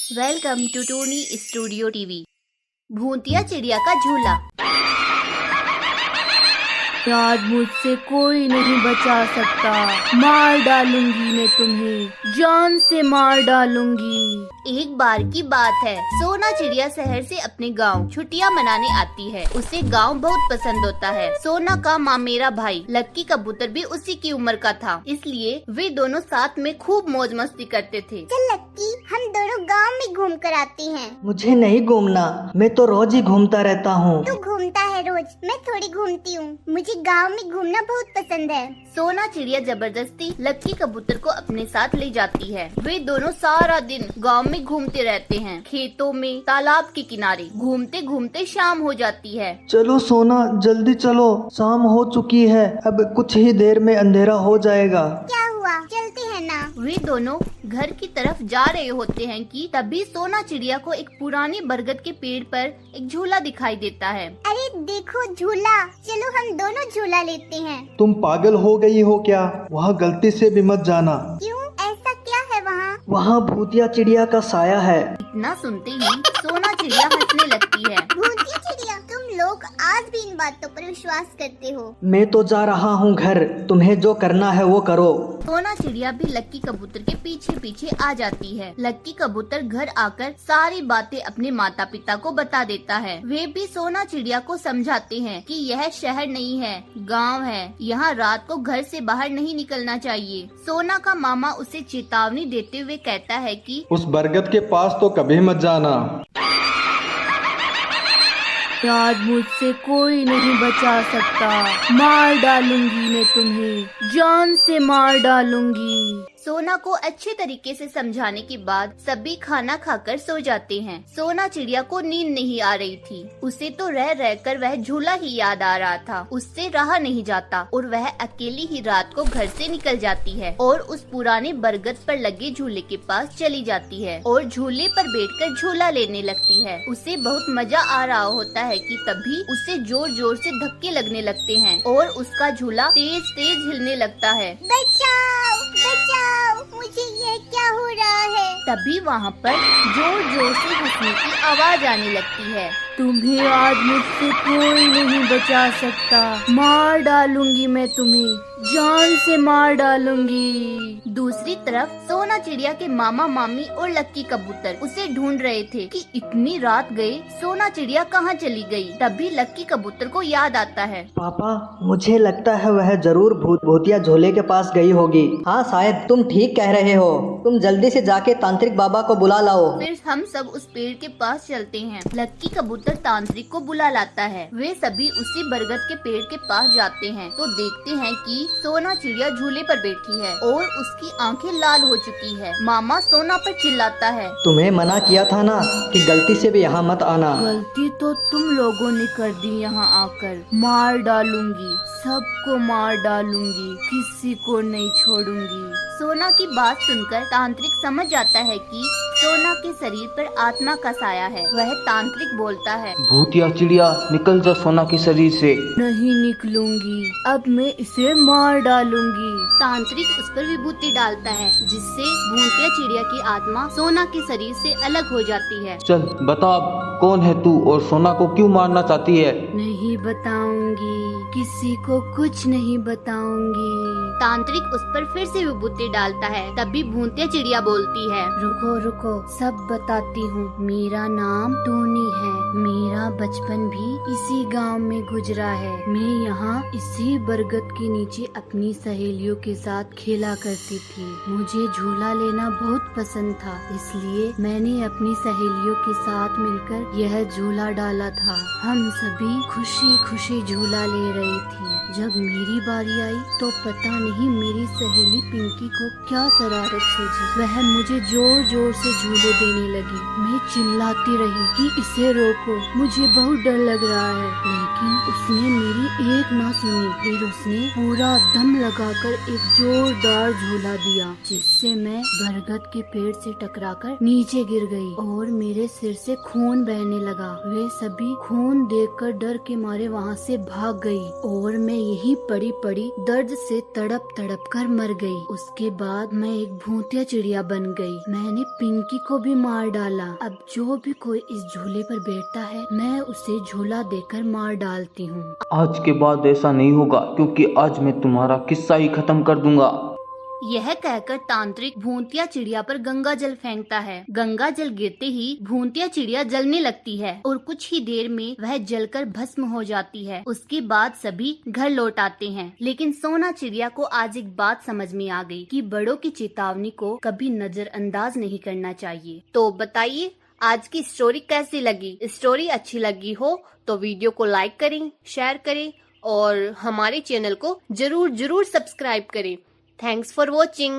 Welcome to Toony studio TV. भूतिया चिड़िया का झूला। आज मुझसे कोई नहीं बचा सकता, मार डालूंगी मैं तुम्हें, जान से मार डालूंगी। एक बार की बात है, सोना चिड़िया शहर से अपने गांव छुट्टियां मनाने आती है। उसे गांव बहुत पसंद होता है। सोना का मामेरा भाई लक्की कबूतर भी उसी की उम्र का था, इसलिए वे दोनों साथ में खूब मौज मस्ती करते थे। चल लक्की, हम दोनों गांव में घूम कर आते हैं। मुझे नहीं घूमना, मैं तो रोज ही घूमता रहता हूँ। तू घूमता है रोज, मैं थोड़ी घूमती हूँ। मुझे गांव में घूमना बहुत पसंद है। सोना चिड़िया जबरदस्ती लक्की कबूतर को अपने साथ ले जाती है। वे दोनों सारा दिन गांव में घूमते रहते हैं, खेतों में, तालाब के किनारे। घूमते घूमते शाम हो जाती है। चलो सोना, जल्दी चलो, शाम हो चुकी है, अब कुछ ही देर में अंधेरा हो जाएगा। क्या हुआ, चलते हैं ना। वे दोनों घर की तरफ जा रहे होते हैं कि तभी सोना चिड़िया को एक पुराने बरगद के पेड़ पर एक झूला दिखाई देता है। अरे देखो झूला, चलो हम दोनों झूला लेते हैं। तुम पागल हो गई हो क्या? वहाँ गलती से भी मत जाना। क्यों, ऐसा क्या है वहाँ? वहाँ भूतिया चिड़िया का साया है। इतना सुनते ही सोना चिड़िया हंसने लगती है। भूतिया चिड़िया, तुम लोग आज भी इन बातों पर विश्वास करते हो। मैं तो जा रहा हूँ घर, तुम्हें जो करना है वो करो। सोना चिड़िया भी लक्की कबूतर के पीछे पीछे आ जाती है। लक्की कबूतर घर आकर सारी बातें अपने माता पिता को बता देता है। वे भी सोना चिड़िया को समझाते हैं कि यह शहर नहीं है, गांव है। यहाँ रात को घर से बाहर नहीं निकलना चाहिए। सोना का मामा उसे चेतावनी देते हुए कहता है कि उस बरगद के पास तो कभी मत जाना। आज मुझसे कोई नहीं बचा सकता, मार डालूंगी मैं तुम्हें, जान से मार डालूंगी। सोना को अच्छे तरीके से समझाने के बाद सभी खाना खाकर सो जाते हैं। सोना चिड़िया को नींद नहीं आ रही थी। उसे तो रह रहकर वह झूला ही याद आ रहा था। उससे रहा नहीं जाता और वह अकेली ही रात को घर से निकल जाती है और उस पुराने बरगद पर लगे झूले के पास चली जाती है और झूले पर बैठकर झूला लेने लगती है। उसे बहुत मजा आ रहा होता है कि तभी उसे जोर जोर से धक्के लगने लगते हैं और उसका झूला तेज तेज हिलने लगता है। बचाओ बचाओ, मुझे ये क्या हो रहा है? तभी वहाँ पर जोर जोर से हंसने की आवाज आने लगती है। तुम्हें आज मुझसे कोई नहीं बचा सकता, मार डालूंगी मैं तुम्हें, जान से मार डालूंगी। दूसरी तरफ सोना चिड़िया के मामा मामी और लक्की कबूतर उसे ढूंढ रहे थे कि इतनी रात गए, सोना चिड़िया कहाँ चली गई। तभी लक्की कबूतर को याद आता है। पापा, मुझे लगता है वह जरूर भूतिया झूले के पास गई होगी। हाँ, शायद तुम ठीक कह रहे हो। तुम जल्दी से जाके तांत्रिक बाबा को बुला लाओ। फिर हम सब उस पेड़ के पास चलते हैं। लक्की कबूतर तांत्रिक को बुला लाता है। वे सभी उसी बरगद के पेड़ के पास जाते हैं तो देखते हैं कि सोना चिड़िया झूले पर बैठी है और उसकी आंखें लाल हो चुकी है। मामा सोना पर चिल्लाता है, तुम्हें मना किया था ना कि गलती से भी यहाँ मत आना। गलती तो तुम लोगों ने कर दी। यहाँ आकर मार डालूंगी, सबको मार डालूंगी, किसी को नहीं छोड़ूंगी। सोना की बात सुनकर तांत्रिक समझ जाता है कि सोना के शरीर पर आत्मा का साया है। वह तांत्रिक बोलता है, भूतिया चिड़िया, निकल जा सोना के शरीर से। नहीं निकलूंगी, अब मैं इसे मार डालूंगी। तांत्रिक उस पर विभूति डालता है जिससे भूतिया चिड़िया की आत्मा सोना के शरीर से अलग हो जाती है। चल बता, अब कौन है तू और सोना को क्यों मारना चाहती है? नहीं बताऊंगी, किसी को कुछ नहीं बताऊंगी। तांत्रिक उस पर फिर से विभूति डालता है। तभी भूतिया चिड़िया बोलती है, रुको रुको, सब बताती हूँ। मेरा नाम टूनी है। मेरा बचपन भी इसी गांव में गुजरा है। मैं यहाँ इसी बरगद के नीचे अपनी सहेलियों के साथ खेला करती थी। मुझे झूला लेना बहुत पसंद था, इसलिए मैंने अपनी सहेलियों के साथ मिलकर यह झूला डाला था। हम सभी खुशी खुशी झूला ले रही थी। जब मेरी बारी आई तो पता नहीं मेरी सहेली पिंकी को क्या शरारत सूझी। वह मुझे जोर जोर से झूले देने लगी। मैं चिल्लाती रही कि इसे रोको, मुझे बहुत डर लग रहा है, लेकिन उसने मेरी एक ना सुनी। फिर उसने पूरा दम लगाकर एक जोरदार झूला दिया, जिससे मैं बरगद के पेड़ से टकराकर नीचे गिर गई और मेरे सिर से खून बहने लगा। वे सभी खून देखकर डर के मारे वहाँ से भाग गई और मैं यही पड़ी पड़ी दर्द से तड़प तड़प कर मर गई। उसके बाद मैं एक भूतिया चिड़िया बन गई। मैंने पिंकी को भी मार डाला। अब जो भी कोई इस झूले पर बैठता है मैं उसे झूला देकर मार डालती हूँ। आज के बाद ऐसा नहीं होगा, क्योंकि आज मैं तुम्हारा किस्सा ही खत्म कर दूंगा। यह कहकर तांत्रिक भूतिया चिड़िया पर गंगा जल फेंकता है। गंगा जल गिरते ही भूतिया चिड़िया जलने लगती है और कुछ ही देर में वह जलकर भस्म हो जाती है। उसके बाद सभी घर लौट आते हैं। लेकिन सोना चिड़िया को आज एक बात समझ में आ गई कि बड़ों की चेतावनी को कभी नजरअंदाज नहीं करना चाहिए। तो बताइए आज की स्टोरी कैसी लगी? स्टोरी अच्छी लगी हो तो वीडियो को लाइक करें, शेयर करें और हमारे चैनल को जरूर सब्सक्राइब करें। Thanks for watching.